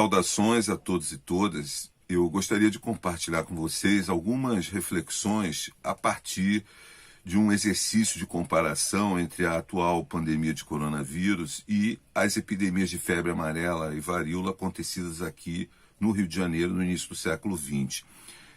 Saudações a todos e todas. Eu gostaria de compartilhar com vocês algumas reflexões a partir de um exercício de comparação entre a atual pandemia de coronavírus e as epidemias de febre amarela e varíola acontecidas aqui no Rio de Janeiro no início do século XX.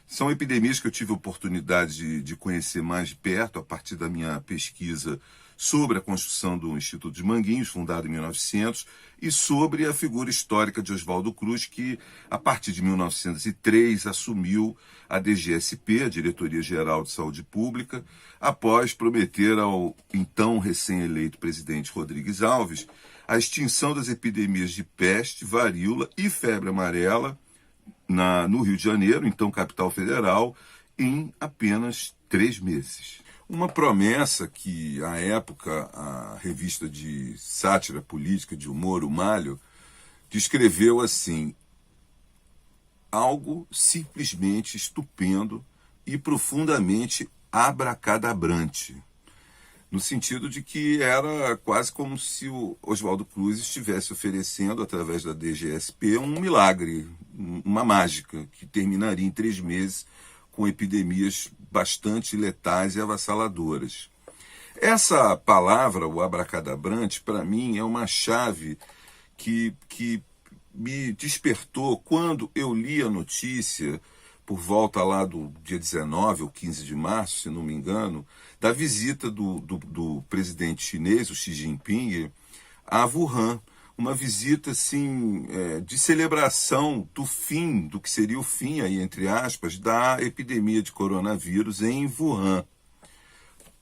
São epidemias que eu tive a oportunidade de conhecer mais de perto a partir da minha pesquisa sobre a construção do Instituto de Manguinhos, fundado em 1900, e sobre a figura histórica de Oswaldo Cruz, que, a partir de 1903, assumiu a DGSP, a Diretoria Geral de Saúde Pública, após prometer ao então recém-eleito presidente Rodrigues Alves a extinção das epidemias de peste, varíola e febre amarela no Rio de Janeiro, então capital federal, em apenas 3 meses. Uma promessa que, à época, a revista de sátira política de humor, o Malho, descreveu assim: algo simplesmente estupendo e profundamente abracadabrante, no sentido de que era quase como se o Oswaldo Cruz estivesse oferecendo, através da DGSP, um milagre, uma mágica, que terminaria em 3 meses com epidemias bastante letais e avassaladoras. Essa palavra, o abracadabrante, para mim é uma chave que me despertou quando eu li a notícia, por volta lá do dia 19 ou 15 de março, se não me engano, da visita do presidente chinês, o Xi Jinping, a Wuhan. Uma visita assim, de celebração do fim, do que seria o fim, aí, entre aspas, da epidemia de coronavírus em Wuhan.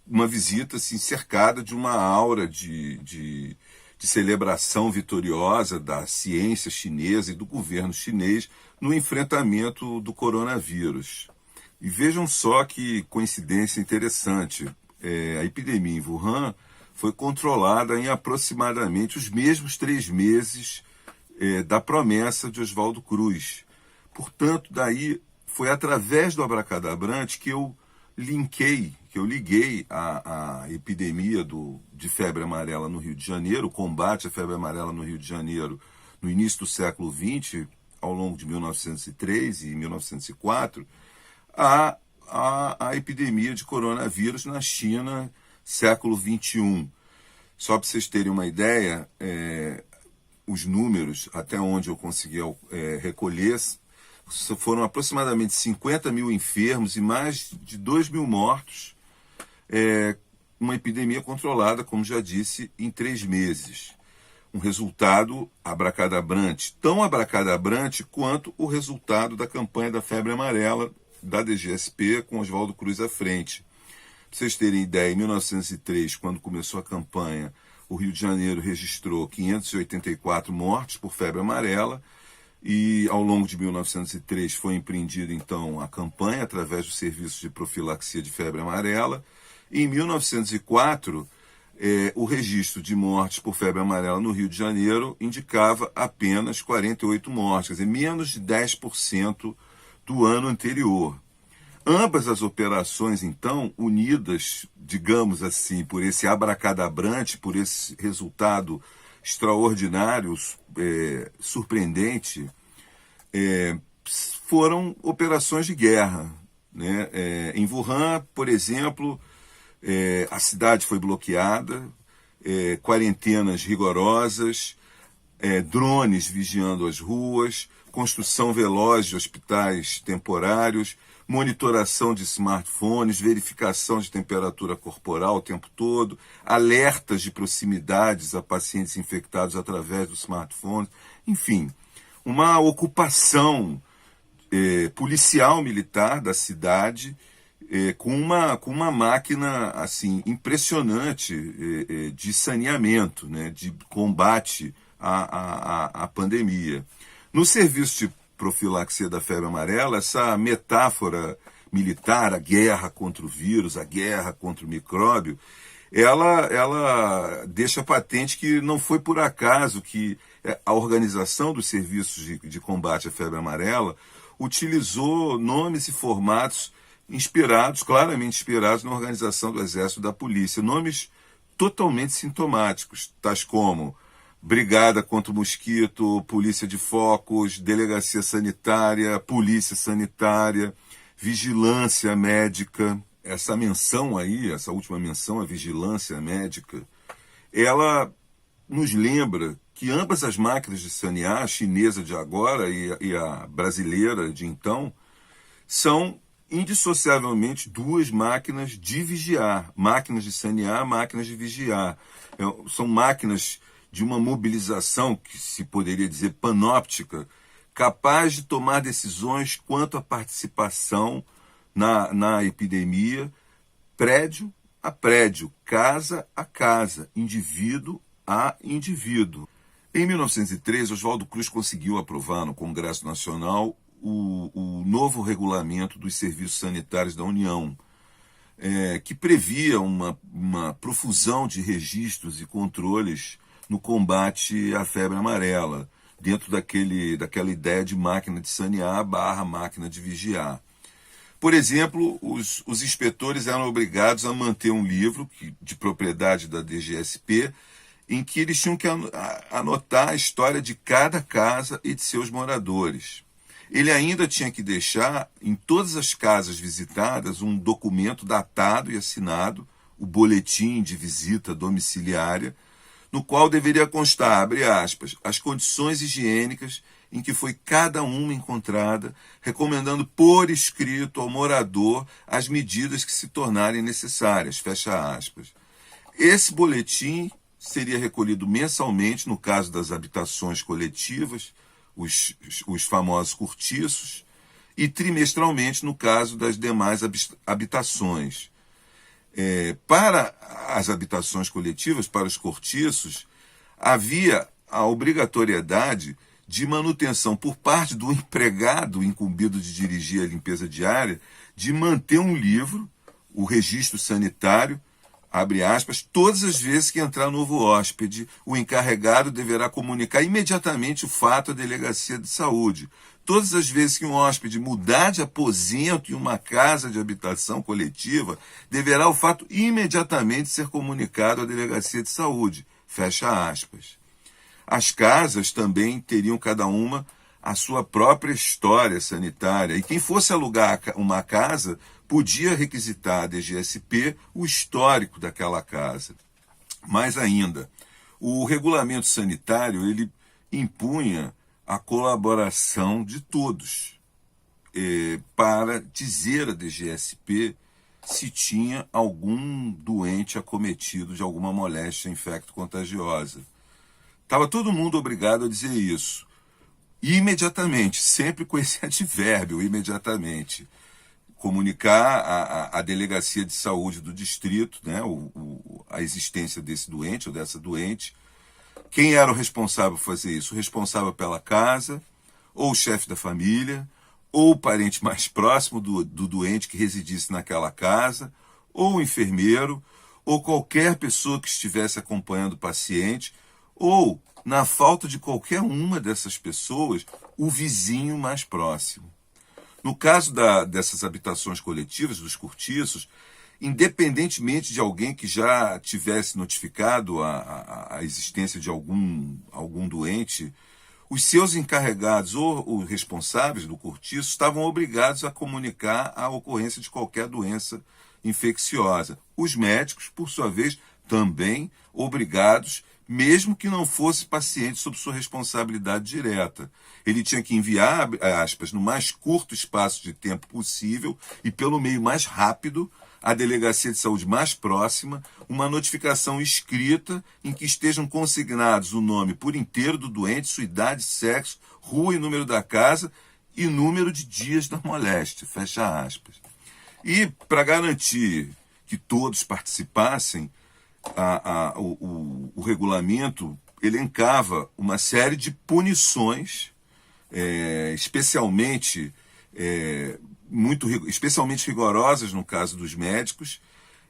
Uma visita assim, cercada de uma aura de celebração vitoriosa da ciência chinesa e do governo chinês no enfrentamento do coronavírus. E vejam só que coincidência interessante. A epidemia em Wuhan foi controlada em aproximadamente os mesmos 3 meses da promessa de Oswaldo Cruz. Portanto, daí foi através do abracadabrante que eu liguei a epidemia de febre amarela no Rio de Janeiro, o combate à febre amarela no Rio de Janeiro no início do século XX, ao longo de 1903 e 1904, a epidemia de coronavírus na China, século XXI. Só para vocês terem uma ideia, os números, até onde eu consegui recolher, foram aproximadamente 50 mil enfermos e mais de 2 mil mortos. Uma epidemia controlada, como já disse, em 3 meses. Um resultado abracadabrante, tão abracadabrante quanto o resultado da campanha da febre amarela da DGSP, com Oswaldo Cruz à frente. Para vocês terem ideia, em 1903, quando começou a campanha, o Rio de Janeiro registrou 584 mortes por febre amarela, e ao longo de 1903 foi empreendida então a campanha através do Serviço de Profilaxia de Febre Amarela. E em 1904, o registro de mortes por febre amarela no Rio de Janeiro indicava apenas 48 mortes, quer dizer, menos de 10% do ano anterior. Ambas as operações, então, unidas, digamos assim, por esse abracadabrante, por esse resultado extraordinário, surpreendente, foram operações de guerra, né? Em Wuhan, por exemplo, a cidade foi bloqueada, quarentenas rigorosas, drones vigiando as ruas, construção veloz de hospitais temporários, monitoração de smartphones, verificação de temperatura corporal o tempo todo, alertas de proximidades a pacientes infectados através do smartphone, enfim, uma ocupação policial militar da cidade com uma máquina assim impressionante de saneamento, né, de combate à pandemia. No serviço de profilaxia da febre amarela, essa metáfora militar, a guerra contra o vírus, a guerra contra o micróbio, ela deixa patente que não foi por acaso que a organização dos serviços de combate à febre amarela utilizou nomes e formatos claramente inspirados na organização do Exército e da Polícia, nomes totalmente sintomáticos, tais como brigada contra o mosquito, polícia de focos, delegacia sanitária, polícia sanitária, vigilância médica. Essa menção aí, essa última menção, a vigilância médica, ela nos lembra que ambas as máquinas de sanear, a chinesa de agora e a brasileira de então, são indissociavelmente duas máquinas de vigiar, máquinas de sanear, máquinas de vigiar. São máquinas de uma mobilização, que se poderia dizer panóptica, capaz de tomar decisões quanto à participação na epidemia, prédio a prédio, casa a casa, indivíduo a indivíduo. Em 1903, Oswaldo Cruz conseguiu aprovar no Congresso Nacional o novo regulamento dos serviços sanitários da União, que previa uma profusão de registros e controles no combate à febre amarela, dentro daquela ideia de máquina de sanear / máquina de vigiar. Por exemplo, os inspetores eram obrigados a manter um livro de propriedade da DGSP, em que eles tinham que anotar a história de cada casa e de seus moradores. Ele ainda tinha que deixar em todas as casas visitadas um documento datado e assinado, o boletim de visita domiciliária, no qual deveria constar, abre aspas, as condições higiênicas em que foi cada uma encontrada, recomendando por escrito ao morador as medidas que se tornarem necessárias, fecha aspas. Esse boletim seria recolhido mensalmente no caso das habitações coletivas, os famosos cortiços, e trimestralmente no caso das demais habitações. Para as habitações coletivas, para os cortiços, havia a obrigatoriedade de manutenção por parte do empregado incumbido de dirigir a limpeza diária, de manter um livro, o registro sanitário, abre aspas, todas as vezes que entrar novo hóspede, o encarregado deverá comunicar imediatamente o fato à delegacia de saúde. Todas as vezes que um hóspede mudar de aposento em uma casa de habitação coletiva, deverá o fato imediatamente ser comunicado à delegacia de saúde. Fecha aspas. As casas também teriam cada uma a sua própria história sanitária, e quem fosse alugar uma casa podia requisitar à DGSP o histórico daquela casa. Mais ainda, o regulamento sanitário ele impunha a colaboração de todos para dizer à DGSP se tinha algum doente acometido de alguma moléstia infecto-contagiosa. Estava todo mundo obrigado a dizer isso. Imediatamente, sempre com esse advérbio, imediatamente. Comunicar à delegacia de saúde do distrito, né, a existência desse doente ou dessa doente. Quem era o responsável por fazer isso? O responsável pela casa, ou o chefe da família, ou o parente mais próximo do doente que residisse naquela casa, ou o enfermeiro, ou qualquer pessoa que estivesse acompanhando o paciente, ou, na falta de qualquer uma dessas pessoas, o vizinho mais próximo. No caso dessas habitações coletivas, dos cortiços, independentemente de alguém que já tivesse notificado a existência de algum doente, os seus encarregados ou os responsáveis do cortiço estavam obrigados a comunicar a ocorrência de qualquer doença infecciosa. Os médicos, por sua vez, também obrigados, mesmo que não fosse paciente sob sua responsabilidade direta. Ele tinha que enviar, aspas, no mais curto espaço de tempo possível e pelo meio mais rápido, à delegacia de saúde mais próxima, uma notificação escrita em que estejam consignados o nome por inteiro do doente, sua idade, sexo, rua e número da casa e número de dias da moléstia, fecha aspas. E, para garantir que todos participassem, o regulamento elencava uma série de punições, especialmente rigorosas no caso dos médicos,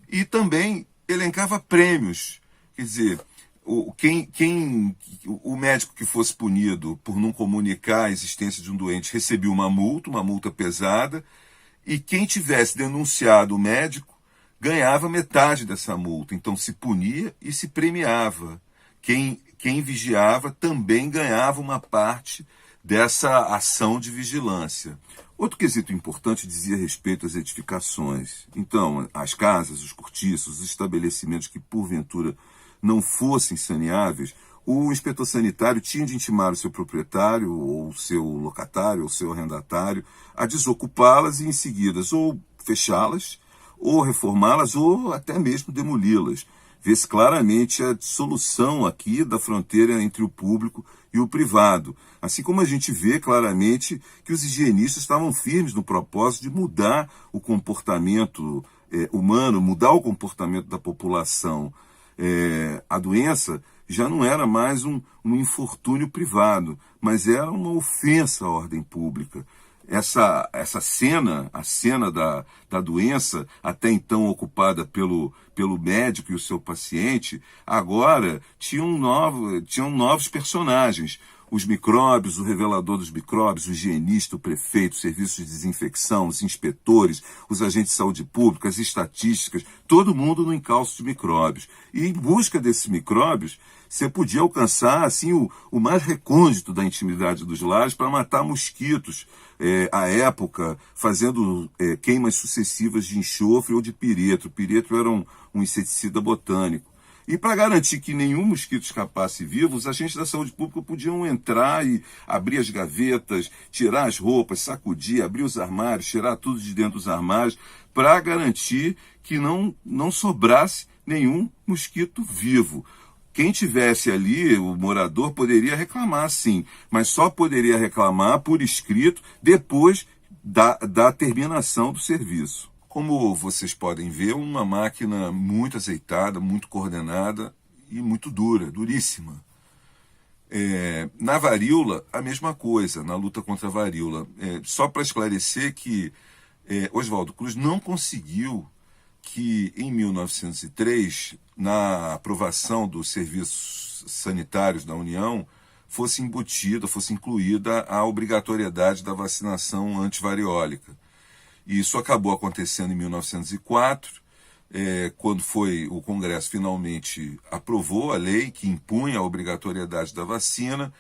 e também elencava prêmios. Quer dizer, o médico que fosse punido por não comunicar a existência de um doente recebia uma multa pesada, e quem tivesse denunciado o médico ganhava metade dessa multa. Então se punia e se premiava. Quem quem vigiava também ganhava uma parte dessa ação de vigilância. Outro quesito importante dizia respeito às edificações. Então, as casas, os cortiços, os estabelecimentos que porventura não fossem saneáveis, o inspetor sanitário tinha de intimar o seu proprietário, ou o seu locatário, ou o seu arrendatário, a desocupá-las e, em seguida, ou fechá-las, ou reformá-las, ou até mesmo demoli-las. Vê-se claramente a dissolução aqui da fronteira entre o público e o privado. Assim como a gente vê claramente que os higienistas estavam firmes no propósito de mudar o comportamento humano, mudar o comportamento da população. A doença já não era mais um infortúnio privado, mas era uma ofensa à ordem pública. Essa cena, a cena da doença, até então ocupada pelo médico e o seu paciente, agora tinham novos personagens. Os micróbios, o revelador dos micróbios, o higienista, o prefeito, o serviço de desinfecção, os inspetores, os agentes de saúde pública, as estatísticas, todo mundo no encalço de micróbios. E em busca desses micróbios, você podia alcançar assim, o mais recôndito da intimidade dos lares para matar mosquitos, à época, fazendo queimas sucessivas de enxofre ou de piretro. O piretro era um inseticida botânico. E para garantir que nenhum mosquito escapasse vivo, os agentes da saúde pública podiam entrar e abrir as gavetas, tirar as roupas, sacudir, abrir os armários, tirar tudo de dentro dos armários, para garantir que não sobrasse nenhum mosquito vivo. Quem tivesse ali, o morador, poderia reclamar, sim, mas só poderia reclamar por escrito depois da terminação do serviço. Como vocês podem ver, uma máquina muito azeitada, muito coordenada e muito dura, duríssima. Na varíola, a mesma coisa, na luta contra a varíola. Só para esclarecer que Oswaldo Cruz não conseguiu que, em 1903, na aprovação dos serviços sanitários da União, fosse incluída a obrigatoriedade da vacinação antivariólica. E isso acabou acontecendo em 1904, quando o Congresso finalmente aprovou a lei que impunha a obrigatoriedade da vacina,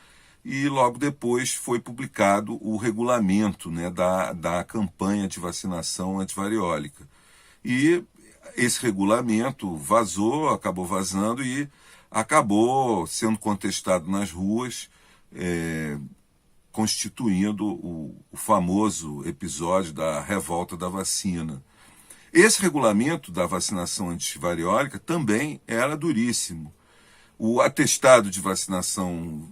e logo depois foi publicado o regulamento, né, da campanha de vacinação antivariólica. E esse regulamento acabou vazando e acabou sendo contestado nas ruas, constituindo o famoso episódio da revolta da vacina. Esse regulamento da vacinação antivariólica também era duríssimo. O atestado de vacinação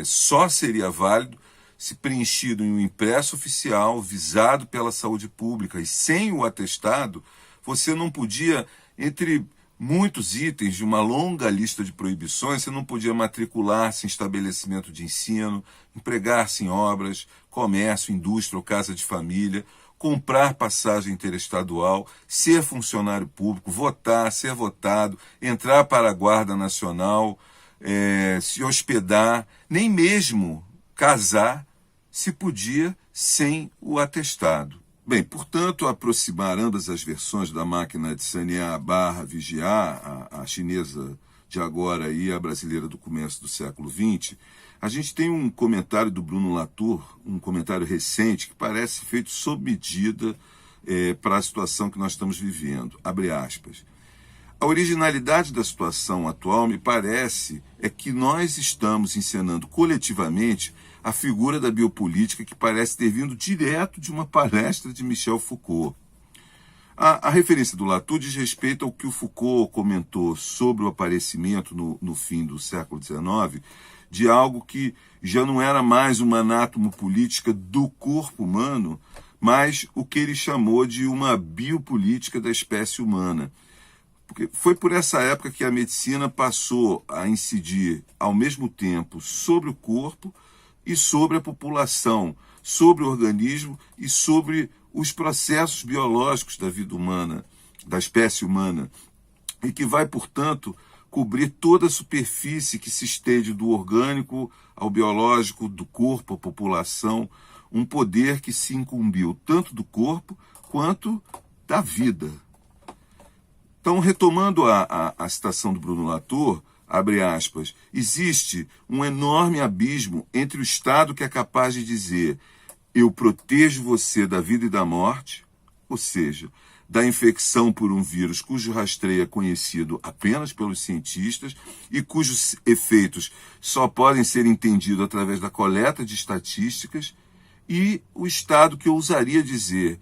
só seria válido se preenchido em um impresso oficial, visado pela saúde pública. E sem o atestado, você não podia, entre muitos itens de uma longa lista de proibições, você não podia matricular-se em estabelecimento de ensino, empregar-se em obras, comércio, indústria ou casa de família, comprar passagem interestadual, ser funcionário público, votar, ser votado, entrar para a Guarda Nacional, se hospedar, nem mesmo casar se podia sem o atestado. Bem, portanto, aproximar ambas as versões da máquina de sanear / vigiar, a chinesa de agora e a brasileira do começo do século XX, a gente tem um comentário do Bruno Latour, um comentário recente, que parece feito sob medida para a situação que nós estamos vivendo. Abre aspas. A originalidade da situação atual, me parece, é que nós estamos encenando coletivamente a figura da biopolítica que parece ter vindo direto de uma palestra de Michel Foucault. A referência do Latour diz respeito ao que o Foucault comentou sobre o aparecimento no fim do século XIX de algo que já não era mais uma anátomo-política do corpo humano, mas o que ele chamou de uma biopolítica da espécie humana. Porque foi por essa época que a medicina passou a incidir ao mesmo tempo sobre o corpo e sobre a população, sobre o organismo e sobre os processos biológicos da vida humana, da espécie humana, e que vai, portanto, cobrir toda a superfície que se estende do orgânico ao biológico, do corpo à população, um poder que se incumbiu tanto do corpo quanto da vida. Então, retomando a citação do Bruno Latour, abre aspas, existe um enorme abismo entre o Estado que é capaz de dizer eu protejo você da vida e da morte, ou seja, da infecção por um vírus cujo rastreio é conhecido apenas pelos cientistas e cujos efeitos só podem ser entendidos através da coleta de estatísticas, e o Estado que ousaria dizer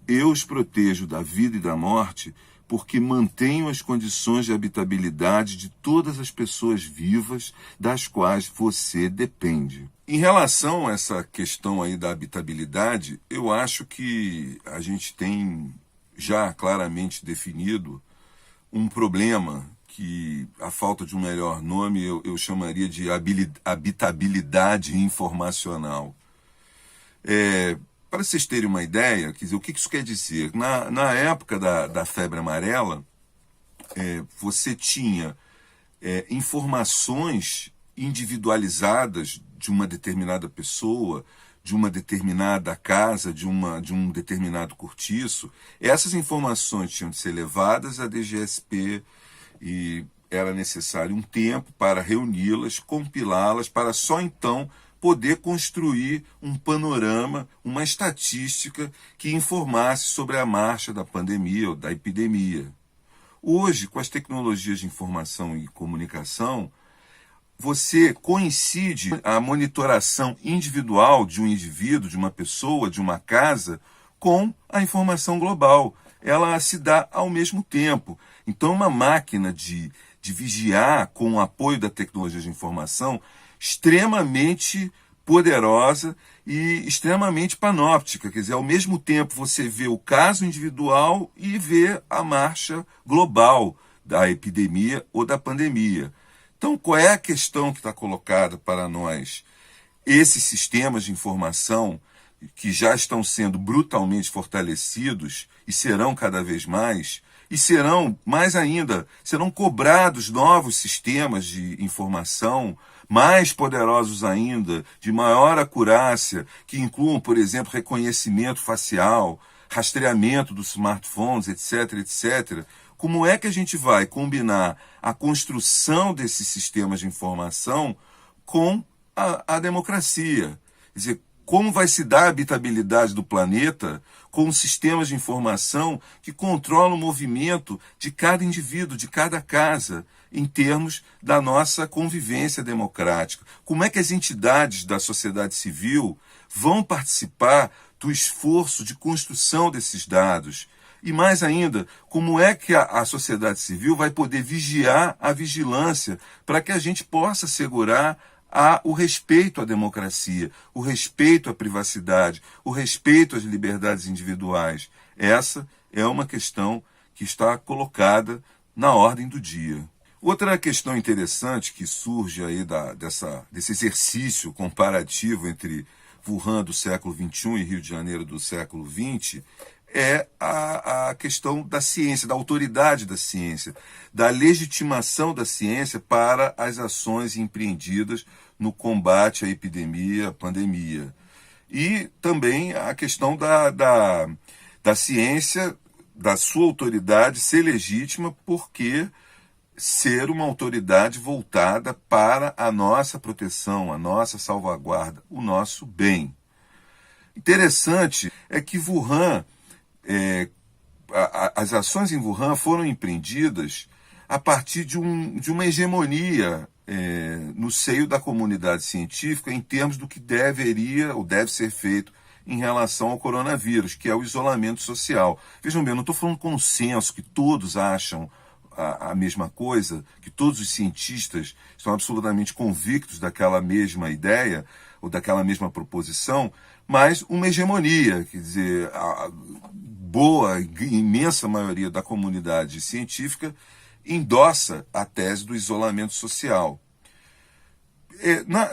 eu os protejo da vida e da morte porque mantenho as condições de habitabilidade de todas as pessoas vivas das quais você depende. Em relação a essa questão aí da habitabilidade, eu acho que a gente tem já claramente definido um problema que, a falta de um melhor nome, eu chamaria de habitabilidade informacional. Para vocês terem uma ideia, quer dizer, o que isso quer dizer? Na época da febre amarela, você tinha informações individualizadas de uma determinada pessoa, de uma determinada casa, de um determinado cortiço. Essas informações tinham de ser levadas à DGSP e era necessário um tempo para reuni-las, compilá-las, para só então poder construir um panorama, uma estatística que informasse sobre a marcha da pandemia ou da epidemia. Hoje, com as tecnologias de informação e comunicação, você coincide a monitoração individual de um indivíduo, de uma pessoa, de uma casa, com a informação global. Ela se dá ao mesmo tempo. Então, uma máquina de vigiar com o apoio da tecnologia de informação extremamente poderosa e extremamente panóptica. Quer dizer, ao mesmo tempo você vê o caso individual e vê a marcha global da epidemia ou da pandemia. Então, qual é a questão que está colocada para nós? Esses sistemas de informação que já estão sendo brutalmente fortalecidos e serão cada vez mais, e serão, mais ainda, serão cobrados novos sistemas de informação mais poderosos ainda, de maior acurácia, que incluam, por exemplo, reconhecimento facial, rastreamento dos smartphones, etc., etc., como é que a gente vai combinar a construção desses sistemas de informação com a democracia? Quer dizer, como vai se dar a habitabilidade do planeta com sistemas de informação que controlam o movimento de cada indivíduo, de cada casa, em termos da nossa convivência democrática? Como é que as entidades da sociedade civil vão participar do esforço de construção desses dados? E mais ainda, como é que a sociedade civil vai poder vigiar a vigilância para que a gente possa assegurar o respeito à democracia, o respeito à privacidade, o respeito às liberdades individuais? Essa é uma questão que está colocada na ordem do dia. Outra questão interessante que surge aí desse exercício comparativo entre Wuhan do século XXI e Rio de Janeiro do século XX é a questão da ciência, da autoridade da ciência, da legitimação da ciência para as ações empreendidas no combate à epidemia, à pandemia. E também a questão da ciência, da sua autoridade ser legítima, porque ser uma autoridade voltada para a nossa proteção, a nossa salvaguarda, o nosso bem. Interessante é que Wuhan, as ações em Wuhan foram empreendidas a partir de uma hegemonia no seio da comunidade científica em termos do que deveria ou deve ser feito em relação ao coronavírus, que é o isolamento social. Vejam bem, eu não estou falando consenso, que todos acham a mesma coisa, que todos os cientistas estão absolutamente convictos daquela mesma ideia ou daquela mesma proposição, mas uma hegemonia, quer dizer, a boa, imensa maioria da comunidade científica endossa a tese do isolamento social.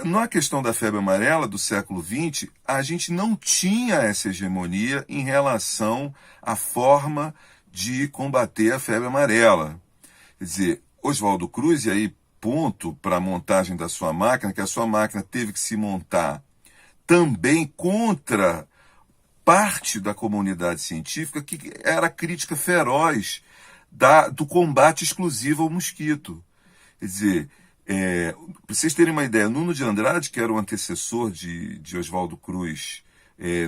Na questão da febre amarela do século XX, a gente não tinha essa hegemonia em relação à forma de combater a febre amarela. Quer dizer, Oswaldo Cruz, e aí ponto para a montagem da sua máquina, que a sua máquina teve que se montar também contra parte da comunidade científica que era crítica feroz do combate exclusivo ao mosquito. Quer dizer, para vocês terem uma ideia, Nuno de Andrade, que era o antecessor de Oswaldo Cruz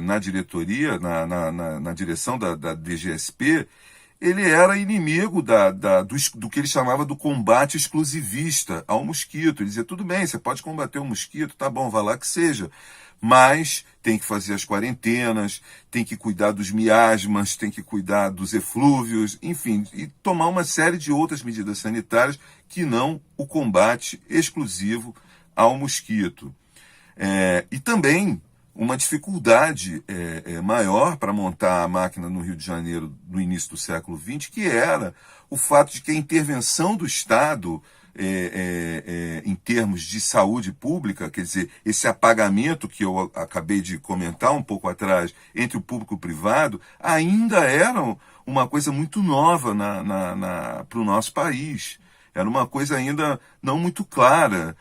na diretoria, na direção da DGSP, ele era inimigo do que ele chamava do combate exclusivista ao mosquito. Ele dizia, tudo bem, você pode combater o mosquito, tá bom, vai lá que seja. Mas tem que fazer as quarentenas, tem que cuidar dos miasmas, tem que cuidar dos eflúvios, enfim, e tomar uma série de outras medidas sanitárias que não o combate exclusivo ao mosquito. E também uma dificuldade maior para montar a máquina no Rio de Janeiro no início do século XX, que era o fato de que a intervenção do Estado em termos de saúde pública, quer dizer, esse apagamento que eu acabei de comentar um pouco atrás entre o público e o privado, ainda era uma coisa muito nova para o nosso país. Era uma coisa ainda não muito clara.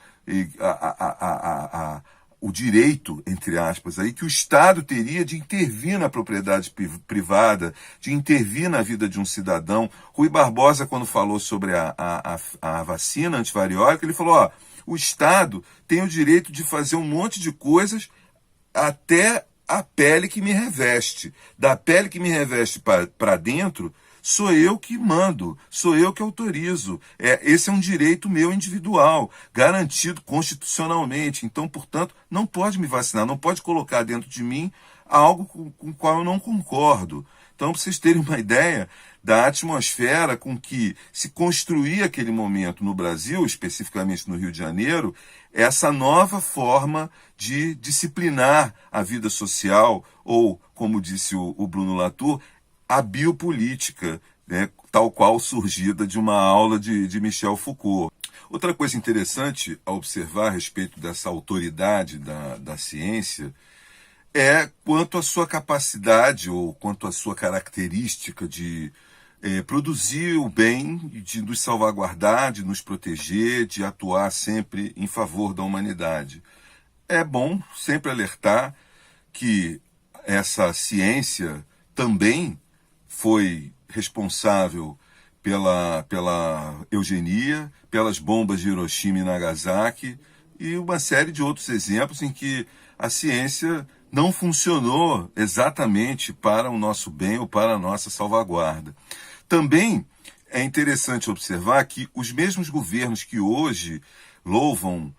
O direito, entre aspas, aí, que o Estado teria de intervir na propriedade privada, de intervir na vida de um cidadão. Rui Barbosa, quando falou sobre a vacina antivariólica, ele falou, o Estado tem o direito de fazer um monte de coisas até a pele que me reveste. Da pele que me reveste para dentro, sou eu que mando, sou eu que autorizo. Esse é um direito meu individual, garantido constitucionalmente. Então, portanto, não pode me vacinar, não pode colocar dentro de mim algo com o qual eu não concordo. Então, para vocês terem uma ideia da atmosfera com que se construía aquele momento no Brasil, especificamente no Rio de Janeiro, essa nova forma de disciplinar a vida social, ou, como disse o Bruno Latour, a biopolítica, né, tal qual surgida de uma aula de Michel Foucault. Outra coisa interessante a observar a respeito dessa autoridade da ciência é quanto à sua capacidade ou quanto à sua característica de produzir o bem, de nos salvaguardar, de nos proteger, de atuar sempre em favor da humanidade. É bom sempre alertar que essa ciência também foi responsável pela eugenia, pelas bombas de Hiroshima e Nagasaki e uma série de outros exemplos em que a ciência não funcionou exatamente para o nosso bem ou para a nossa salvaguarda. Também é interessante observar que os mesmos governos que hoje louvam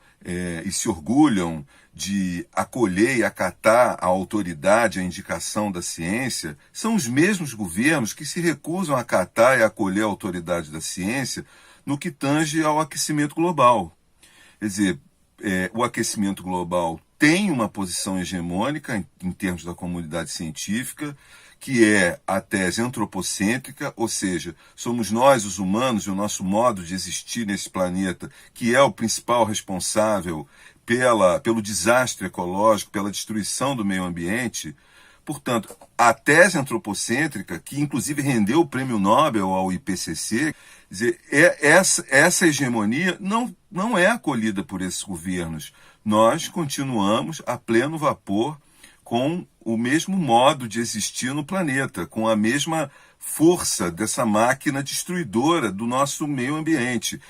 e se orgulham de acolher e acatar a autoridade, a indicação da ciência, são os mesmos governos que se recusam a acatar e acolher a autoridade da ciência no que tange ao aquecimento global. Quer dizer, o aquecimento global tem uma posição hegemônica em termos da comunidade científica, que é a tese antropocêntrica, ou seja, somos nós, os humanos, e o nosso modo de existir nesse planeta, que é o principal responsável pelo desastre ecológico, pela destruição do meio ambiente. Portanto, a tese antropocêntrica, que inclusive rendeu o prêmio Nobel ao IPCC, quer dizer, essa hegemonia não é acolhida por esses governos. Nós continuamos a pleno vapor com o mesmo modo de existir no planeta, com a mesma força dessa máquina destruidora do nosso meio ambiente,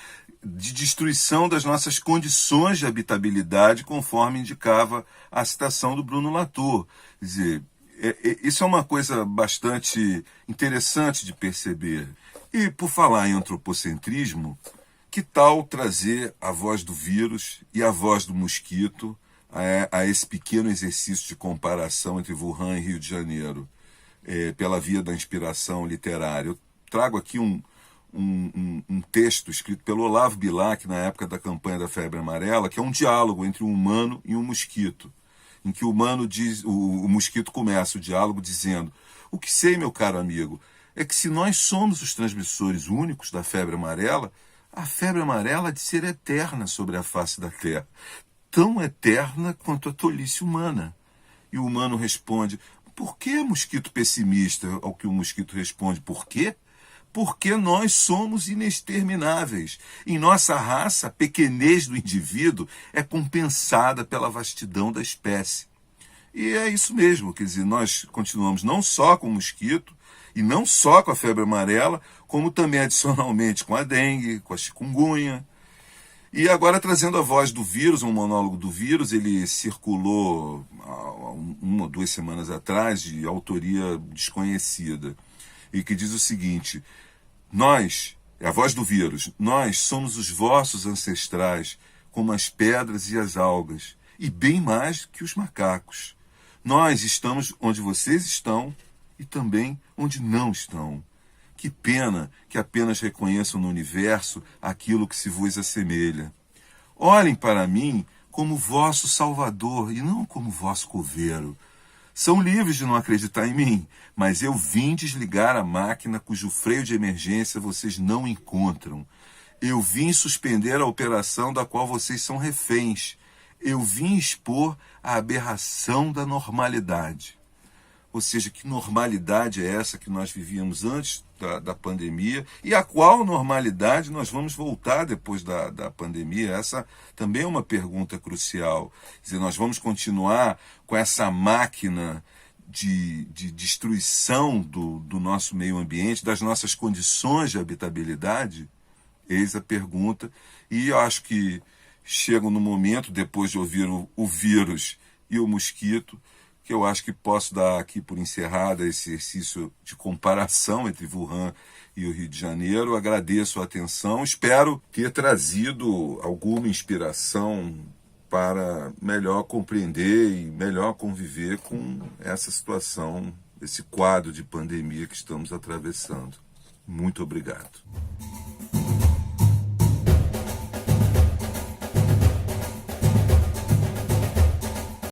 de destruição das nossas condições de habitabilidade, conforme indicava a citação do Bruno Latour. Quer dizer, isso é uma coisa bastante interessante de perceber. E, por falar em antropocentrismo, que tal trazer a voz do vírus e a voz do mosquito a esse pequeno exercício de comparação entre Wuhan e Rio de Janeiro, pela via da inspiração literária? Eu trago aqui um texto escrito pelo Olavo Bilac na época da campanha da febre amarela, que é um diálogo entre um humano e um mosquito, em que o mosquito começa o diálogo dizendo: o que sei, meu caro amigo, é que se nós somos os transmissores únicos da febre amarela, a febre amarela há de ser eterna sobre a face da Terra, tão eterna quanto a tolice humana. E o humano responde: por que, mosquito pessimista? Ao que o mosquito responde: por quê? Porque nós somos inextermináveis. Em nossa raça, a pequenez do indivíduo é compensada pela vastidão da espécie. E é isso mesmo, quer dizer, nós continuamos não só com o mosquito, e não só com a febre amarela, como também adicionalmente com a dengue, com a chikungunya. E agora trazendo a voz do vírus, um monólogo do vírus, ele circulou há 1 ou 2 semanas atrás, de autoria desconhecida, e que diz o seguinte: nós, é a voz do vírus, nós somos os vossos ancestrais, como as pedras e as algas, e bem mais que os macacos. Nós estamos onde vocês estão e também onde não estão. Que pena que apenas reconheçam no universo aquilo que se vos assemelha. Olhem para mim como vosso salvador e não como vosso coveiro. São livres de não acreditar em mim, mas eu vim desligar a máquina cujo freio de emergência vocês não encontram. Eu vim suspender a operação da qual vocês são reféns. Eu vim expor a aberração da normalidade. Ou seja, que normalidade é essa que nós vivíamos antes da pandemia e a qual normalidade nós vamos voltar depois da pandemia? Essa também é uma pergunta crucial. Quer dizer, nós vamos continuar com essa máquina de destruição do nosso meio ambiente, das nossas condições de habitabilidade? Eis a pergunta. E eu acho que chega no momento, depois de ouvir o vírus e o mosquito, que eu acho que posso dar aqui por encerrado esse exercício de comparação entre Wuhan e o Rio de Janeiro. Agradeço a atenção, espero ter trazido alguma inspiração para melhor compreender e melhor conviver com essa situação, esse quadro de pandemia que estamos atravessando. Muito obrigado.